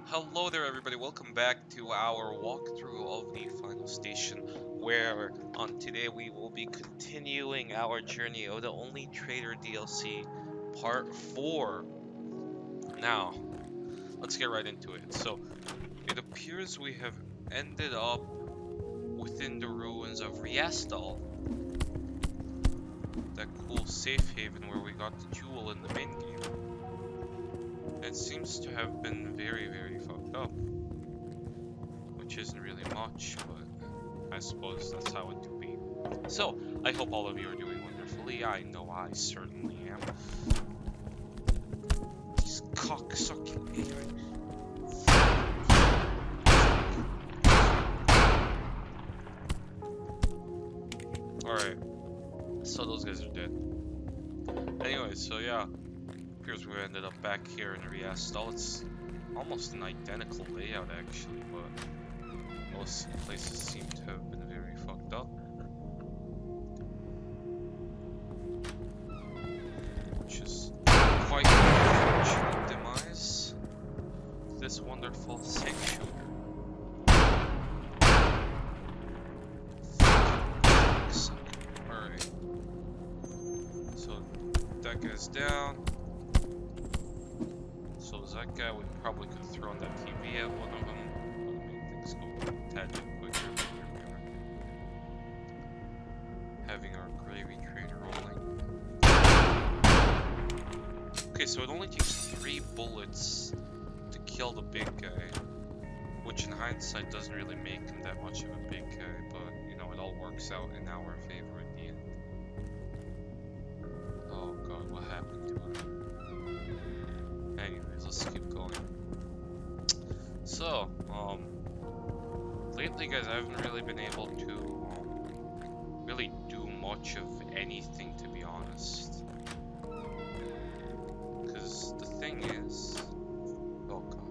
Hello there everybody, welcome back to our walkthrough of the final station, where on today we will be continuing our journey of the Only Traitor DLC Part 4. Now, let's get right into it. So, it appears we have ended up within the ruins of Riastal, that cool safe haven where we got the jewel in the main game. It seems to have been very fucked up, which isn't really much, but I suppose that's how it do be. So, I hope all of you are doing wonderfully. I know I certainly am. These cocksucking idiots. Alright, so those guys are dead. Anyway, so yeah, appears we ended up back here in Riastal. It's almost an identical layout actually, but most places seem to have been very fucked up. Which is quite an unfortunate demise to this wonderful sanctuary. Alright. So that guy's down. So is that guy. We probably could throw on that TV at one of them. But make things go a tad bit quicker. Having our gravy train rolling. Okay, so it only takes 3 bullets to kill the big guy, which in hindsight doesn't really make him that much of a big guy, but you know, it all works out in our favor in the end. Oh god, what happened to him? Anyways, let's keep going. So, lately guys, I haven't really been able to really do much of anything, to be honest. Because the thing is, oh god.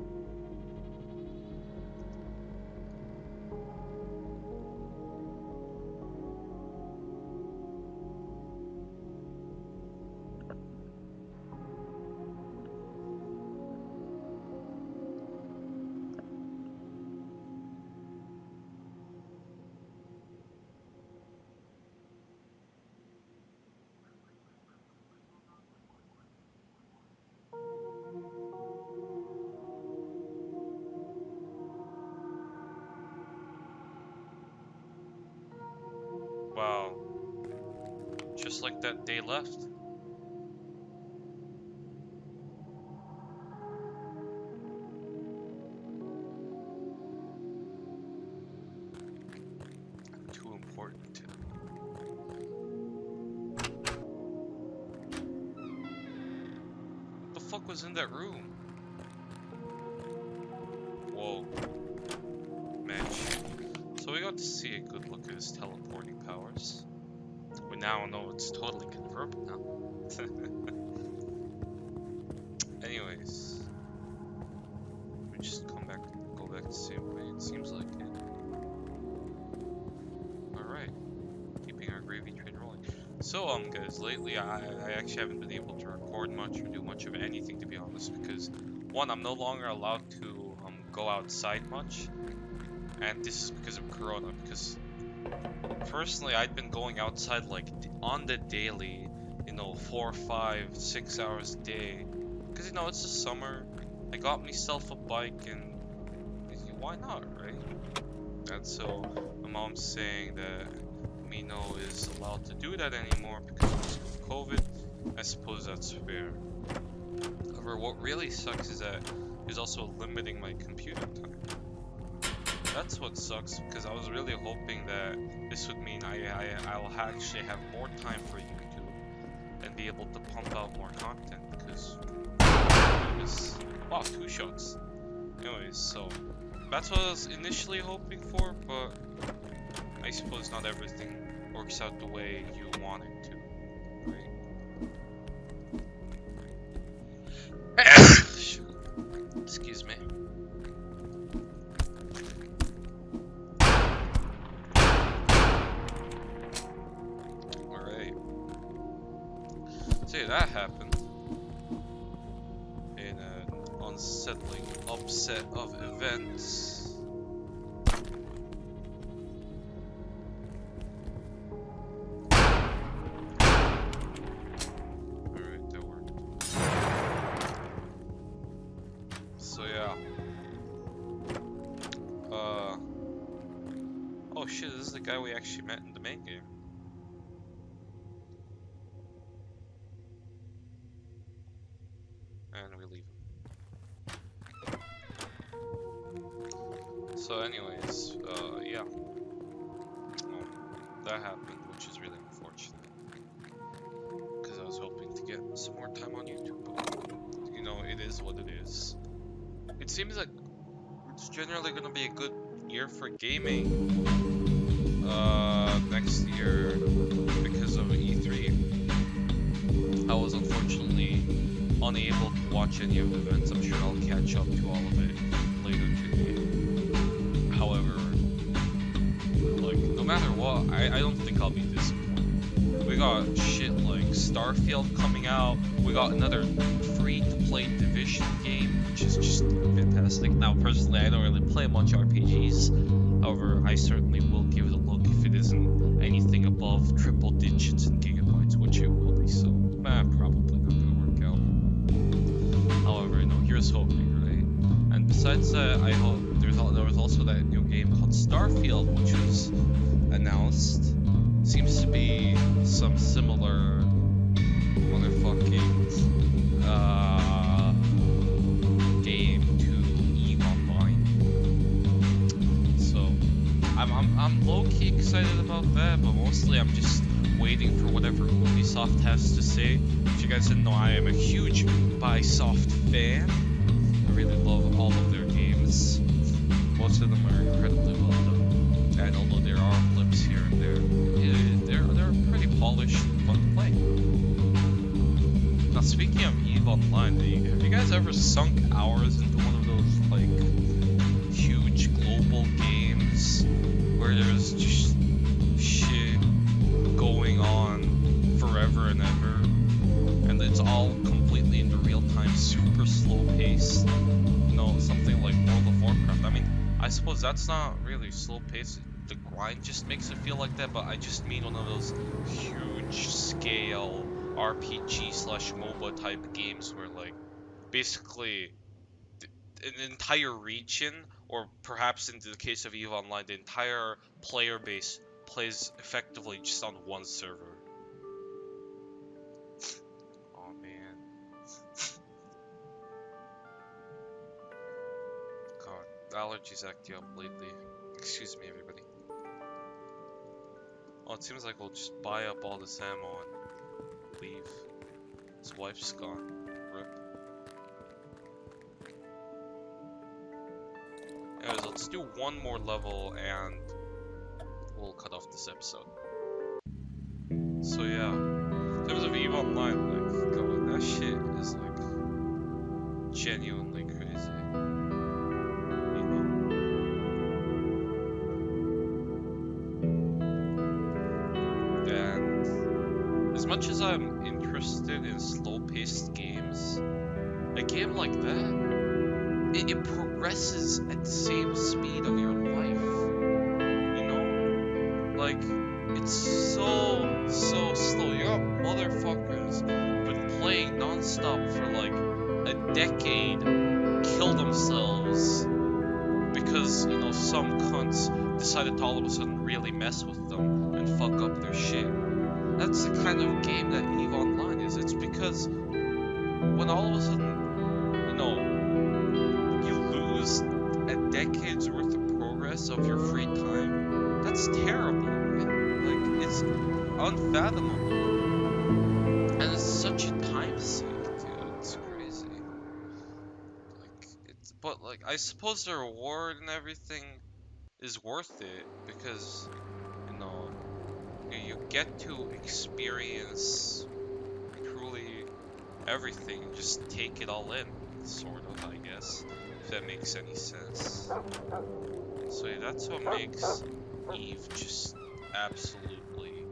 Wow. Just like that day left. Too important to What the fuck was in that room? Whoa. Match. So we got to see a good look at his teleporting powers. We now know it's totally confirmed now. Anyways. We just go back the same way. It seems like it. Alright. Keeping our gravy train rolling. So, guys, lately I actually haven't been able to record much or do much of anything, to be honest, because one, I'm no longer allowed to go outside much, and this is because of Corona. Because personally, I'd been going outside like on the daily, you know, 4, 5, 6 hours a day, because you know it's the summer. I got myself a bike, and why not, right? And so my mom's saying that Mino is allowed to do that anymore because of COVID. I suppose that's fair. However, what really sucks is that he's also limiting my computer time. That's what sucks, because I was really hoping that this would mean I'll actually have more time for YouTube and be able to pump out more content, because wow, 2 shots. Anyways, so that's what I was initially hoping for, but I suppose not everything works out the way you want it to, right? Excuse me. Alright. See, that happened in an unsettling, subset of events. Alright, that worked. So yeah. Oh shit, this is the guy we actually met in the main game. And we leave him. So anyways, yeah. That happened, which is really unfortunate. Because I was hoping to get some more time on YouTube, but, you know, it is what it is. It seems like it's generally gonna be a good year for gaming, next year, because of E3. I was unfortunately unable to watch any of the events. I'm sure I'll catch up to all of it later today. However, like, no matter what, I don't think I'll be disappointed. We got shit like Starfield coming out. We got another free-to-play Division game, which is just fantastic. Now, personally, I don't really play much RPGs. However, I certainly will give it a look if it isn't anything above triple digits in gigabytes, which it will be. So, probably not gonna work out. However, you know, here's hoping, right? And besides that, I hope there was also that new game called Starfield, which was announced. Seems to be some similar motherfucking game to EVE Online. So I'm low-key excited about that, but mostly I'm just waiting for whatever Ubisoft has to say. If you guys didn't know, I am a huge Ubisoft fan. I really love all of their games. Most of them are incredibly well done. And although there are blips here and there, they're pretty polished and fun to play. Now, speaking of EVE Online, have you guys ever sunk hours into one of those like huge global games where there's just shit going on forever and ever, and it's all completely in the real time, super slow paced? You know, something like World of Warcraft. I mean, I suppose that's not really slow paced. The grind just makes it feel like that, but I just mean one of those huge scale RPG/MOBA type games where, like, basically an entire region, or perhaps in the case of EVE Online, the entire player base plays effectively just on one server. Oh man. God, allergies acting up lately. Excuse me, everybody. Oh, it seems like we'll just buy up all this ammo and leave. His wife's gone. Rip. Anyways, let's do one more level and we'll cut off this episode. So yeah, in terms of EVE Online, like, God, that shit is like genuinely crazy. You know? And as much as I'm interested in slow-paced games, a game like that, it progresses at the same speed of your life. You know? Like, it's so slow. You got motherfuckers been playing non-stop for like a decade, kill themselves because, you know, some cunts decided to all of a sudden really mess with them and fuck up their shit. That's the kind of game that EVE Online is. It's because when all of a sudden, you know, you lose a decade's worth of progress of your free time, that's terrible, right? Like, it's unfathomable. And it's such a time sink, dude. It's crazy. Like, but like, I suppose the reward and everything is worth it because, you know, you get to experience truly everything and just take it all in, sort of, I guess, if that makes any sense. So yeah, that's what makes EVE just absolutely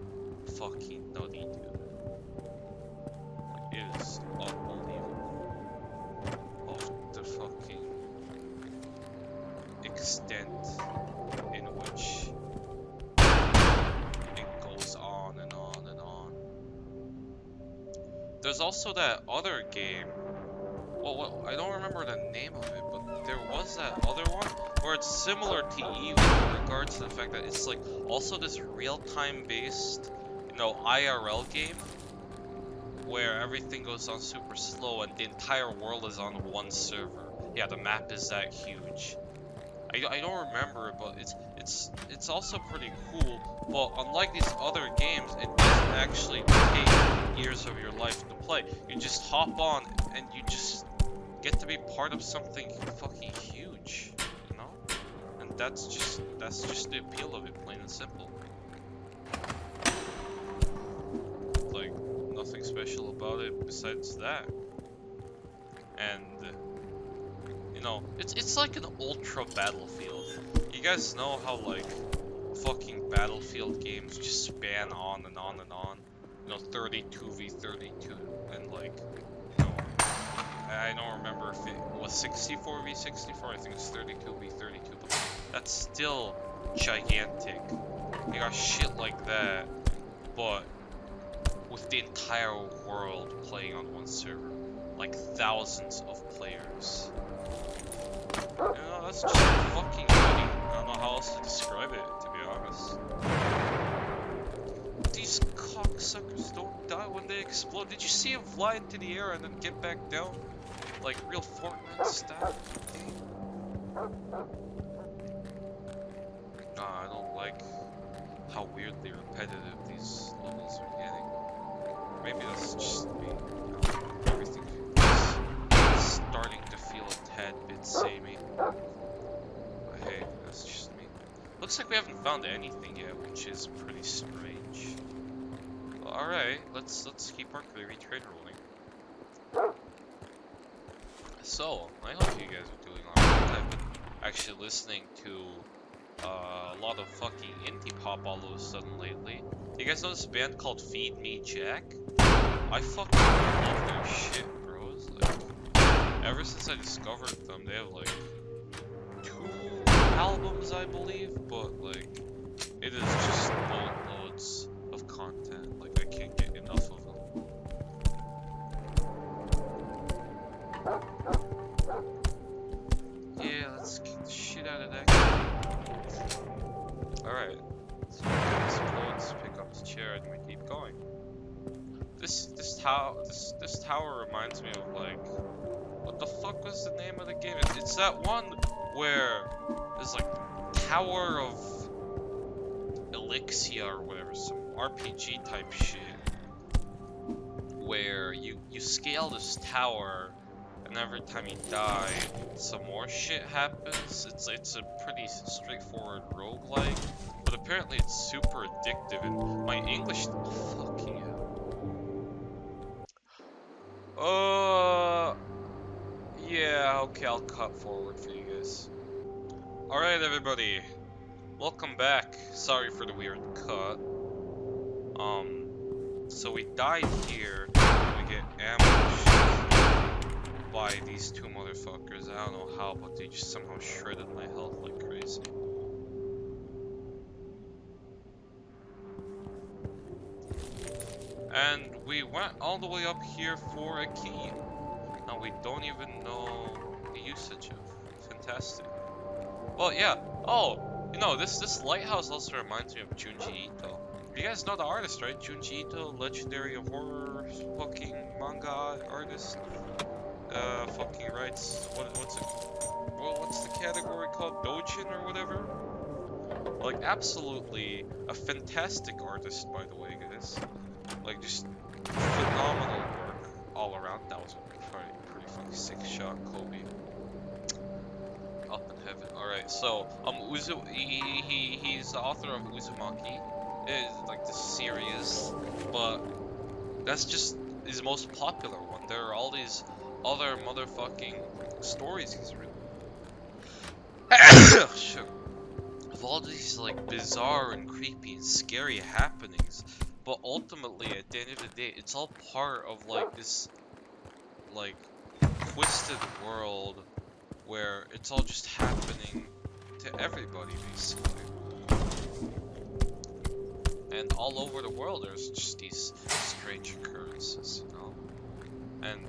fucking nutty, dude. Like, it is unbelievable. Of the fucking extent in which it goes on and on and on. There's also that other game. Well, I don't remember the name of it, but there was that other one where it's similar to Eve in regards to the fact that it's like also this real-time based, IRL game where everything goes on super slow and the entire world is on one server. Yeah, the map is that huge. I don't remember it, but it's also pretty cool. But unlike these other games, it doesn't actually take years of your life to play. You just hop on and you just get to be part of something fucking huge, you know? And that's just the appeal of it, plain and simple. Like, nothing special about it besides that. And it's like an ultra Battlefield. You guys know how like fucking Battlefield games just span on and on and on. 32v32 and like, I don't remember if it was 64v64. I think it's 32v32, but that's still gigantic. You got shit like that, but with the entire world playing on one server, like thousands of players. That's just fucking funny. I don't know how else to describe it, to be honest. These cocksuckers don't die when they explode. Did you see him fly into the air and then get back down? Like real Fortnite style? Nah, I don't like how weirdly repetitive these levels are getting. Maybe that's just me. Everything is starting to feel a tad bit samey. But hey, that's just me. Looks like we haven't found anything yet, which is pretty strange. Well, alright, let's keep our gravy train rolling. So, I hope you guys are doing alright. I've been actually listening to a lot of fucking indie pop all of a sudden lately. You guys know this band called Feed Me Jack? I fucking love their shit, bros. Like, ever since I discovered them, they have like 2 albums, I believe, but like, it is just boatloads of content. Like, I can't get enough of them. Yeah, let's kick the shit out of that guy. Alright. Let's pick up the chair and we keep going. This tower reminds me of like, what the fuck was the name of the game? It's that one where there's like Tower of Elixir or whatever, some RPG type shit, where you scale this tower and every time you die, some more shit happens. It's a pretty straightforward roguelike, but apparently it's super addictive, and my English, fucking hell. Yeah, okay, I'll cut forward for you guys. Alright, everybody. Welcome back. Sorry for the weird cut. So we died here, and we get ambushed by these 2 motherfuckers. I don't know how, but they just somehow shredded my health like crazy. And we went all the way up here for a key. Now we don't even know the usage of. Fantastic. Well, yeah. Oh, this lighthouse also reminds me of Junji Ito. You guys know the artist, right? Junji Ito, legendary horror fucking manga artist. Fucking writes what's the category called? Dojin or whatever? Like, absolutely a fantastic artist, by the way, guys. Like, just phenomenal work all around. That was a pretty fucking sick shot, Kobe. Up in heaven. Alright, so, he's the author of Uzumaki. It's like this series, but that's just his most popular one. There are all these other motherfucking stories he's written. Sure. Of all these like bizarre and creepy and scary happenings, but ultimately at the end of the day, it's all part of like this like twisted world where it's all just happening to everybody, basically. And all over the world, there's just these strange occurrences, you know? And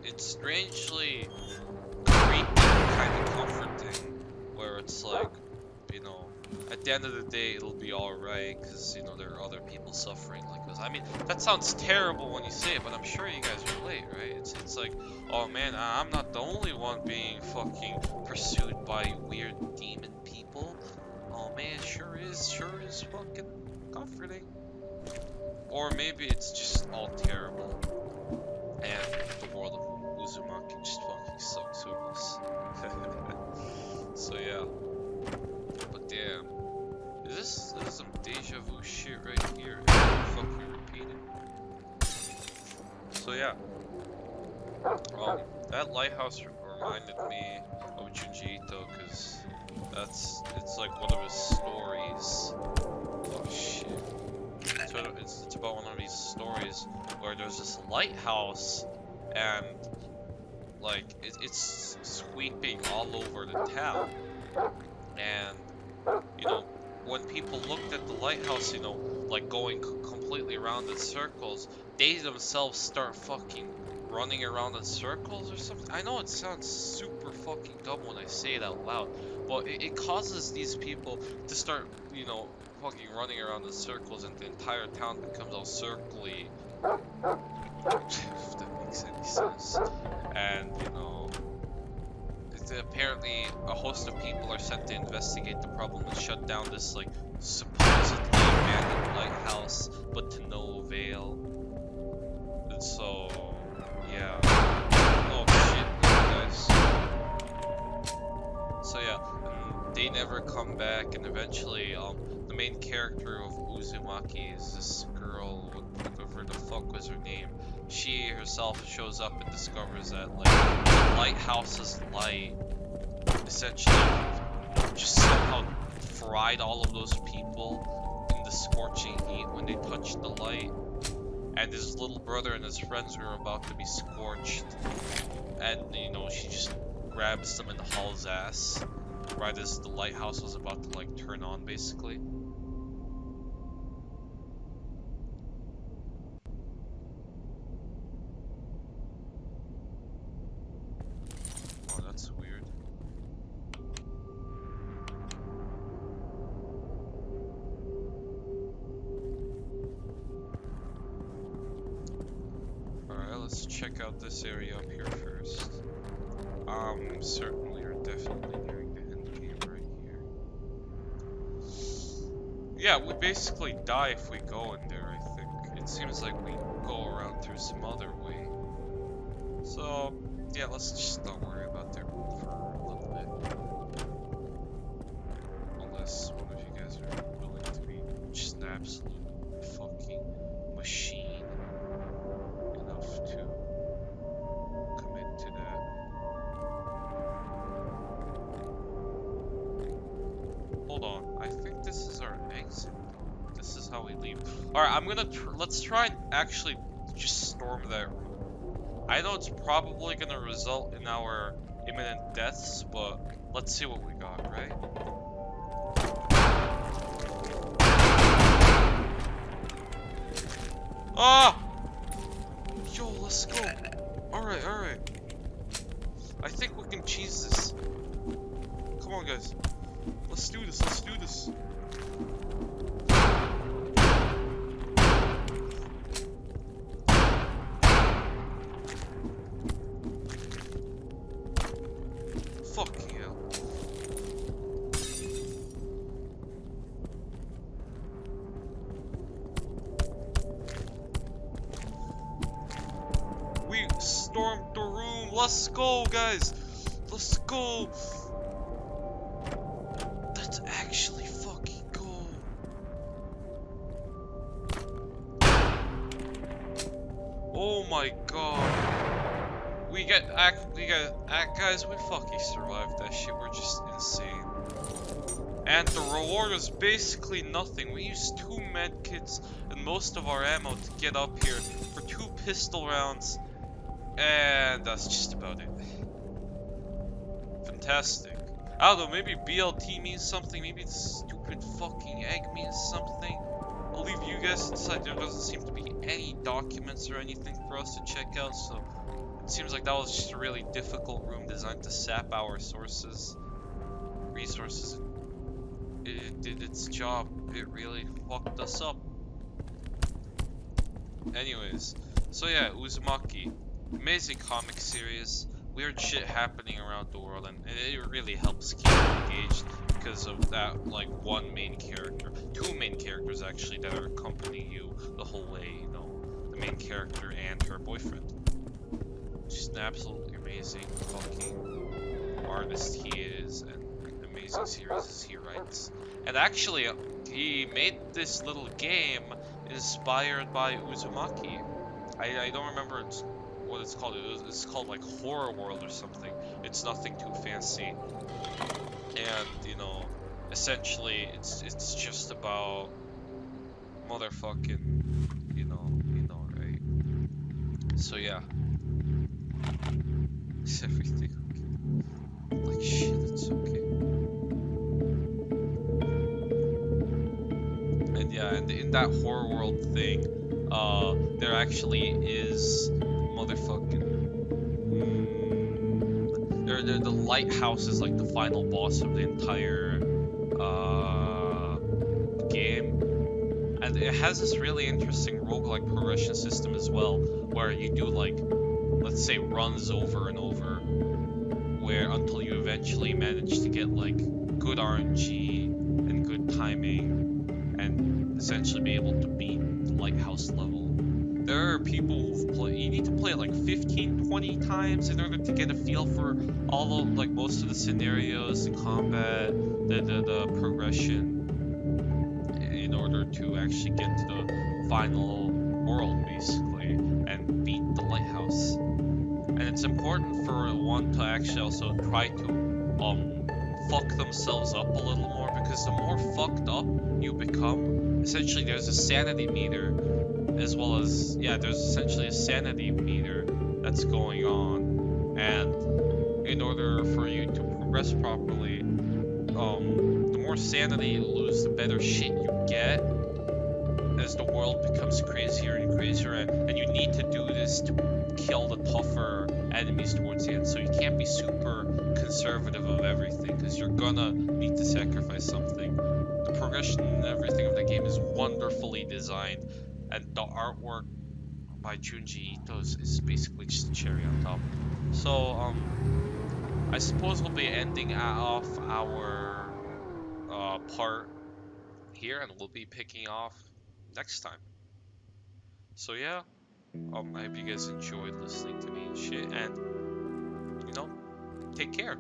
it's strangely creepy, kind of comforting, where it's like, you know, at the end of the day, it'll be alright, because, you know, there are other people suffering like us. I mean, that sounds terrible when you say it, but I'm sure you guys relate, right? It's like, oh man, I'm not the only one being fucking pursued by weird demon people. Oh man, sure is fucking comforting. Or maybe it's just all terrible, and the world of Uzumaki just fucking sucks with us. So yeah. But damn. Is this some deja vu shit right here? Fucking repeated. So yeah. That lighthouse reminded me of Junji Ito, because it's like one of his stories. Oh shit. It's about one of these stories where there's this lighthouse, and like it's sweeping all over the town, and you know, when people looked at the lighthouse, you know, like going completely around in circles, they themselves start fucking running around in circles or something. I know it sounds super fucking dumb when I say it out loud, but it causes these people to start, you know, fucking running around in circles, and the entire town becomes all circly. If that makes any sense. And, you know, apparently a host of people are sent to investigate the problem and shut down this, like, supposedly abandoned lighthouse, but to no avail. And so, yeah. Oh shit, guys. So yeah, and they never come back, and eventually, the main character of Uzumaki is this girl, whatever the fuck was her name. She herself shows up and discovers that, like, the lighthouse's light essentially just somehow fried all of those people in the scorching heat when they touched the light. And his little brother and his friends were about to be scorched. And, you know, she just grabs them and hauls ass right as the lighthouse was about to, like, turn on, basically. Oh, that's weird. Alright, let's check out this area up here first. Certainly are definitely nearing the end game right here. Yeah, we basically die if we go in there, I think. It seems like we go around through some other way. So, yeah, let's just not worry about that for a little bit. Unless one of you guys are willing to be just an absolute fucking machine enough to commit to that. Hold on, I think this is our exit. This is how we leave. Alright, I'm gonna let's try and actually just storm that room. I know it's probably gonna result in our imminent deaths, but let's see what we got, right? Ah! Yo, let's go. Alright, alright. I think we can cheese this. Come on, guys. Let's do this, let's do this. Fucking hell. We stormed the room. Let's go, guys. Let's go. Let's actually fucking go. Oh my god. Guys, we fucking survived that shit. We're just insane. And the reward was basically nothing. We used 2 medkits and most of our ammo to get up here for 2 pistol rounds. And that's just about it. Fantastic. I don't know, maybe BLT means something, maybe the stupid fucking egg means something. I'll leave you guys to decide. There doesn't seem to be any documents or anything for us to check out, so it seems like that was just a really difficult room designed to sap our resources. It did its job. It really fucked us up. Anyways, so yeah, Uzumaki. Amazing comic series. Weird shit happening around the world, and it really helps keep you engaged because of that, like, one main character. Two main characters, actually, that are accompanying you the whole way, you know. The main character and her boyfriend. Just an absolutely amazing fucking artist he is, and amazing series as he writes. And actually, he made this little game inspired by Uzumaki. I don't remember what it's called. It's called like Horror World or something. It's nothing too fancy. And you know, essentially, it's just about motherfucking, right? So yeah, is everything okay? Like shit, it's okay. And yeah, and in that Horror World thing, there actually is motherfucking. The lighthouse is like the final boss of the entire game, and it has this really interesting roguelike progression system as well, where you do like, let's say, runs over and over, where until you eventually manage to get like good RNG and good timing, and essentially be able to beat the lighthouse level. There are people who've played. You need to play it like 15, 20 times in order to get a feel for all of, like, most of the scenarios, the combat, the progression, in order to actually get to the final world, basically, and beat the lighthouse. And it's important for one to actually also try to fuck themselves up a little more, because the more fucked up you become, essentially there's a sanity meter, as well as, yeah, there's essentially a sanity meter that's going on, and in order for you to progress properly, the more sanity you lose, the better shit you get, as the world becomes crazier and crazier, and you need to do this to kill the tougher enemies towards the end, so you can't be super conservative of everything, because you're gonna need to sacrifice something. The progression and everything of the game is wonderfully designed, and the artwork by Junji Ito is basically just a cherry on top. So, I suppose we'll be ending off our part here, and we'll be picking off next time. So yeah, I hope you guys enjoyed listening to me and shit, and, take care.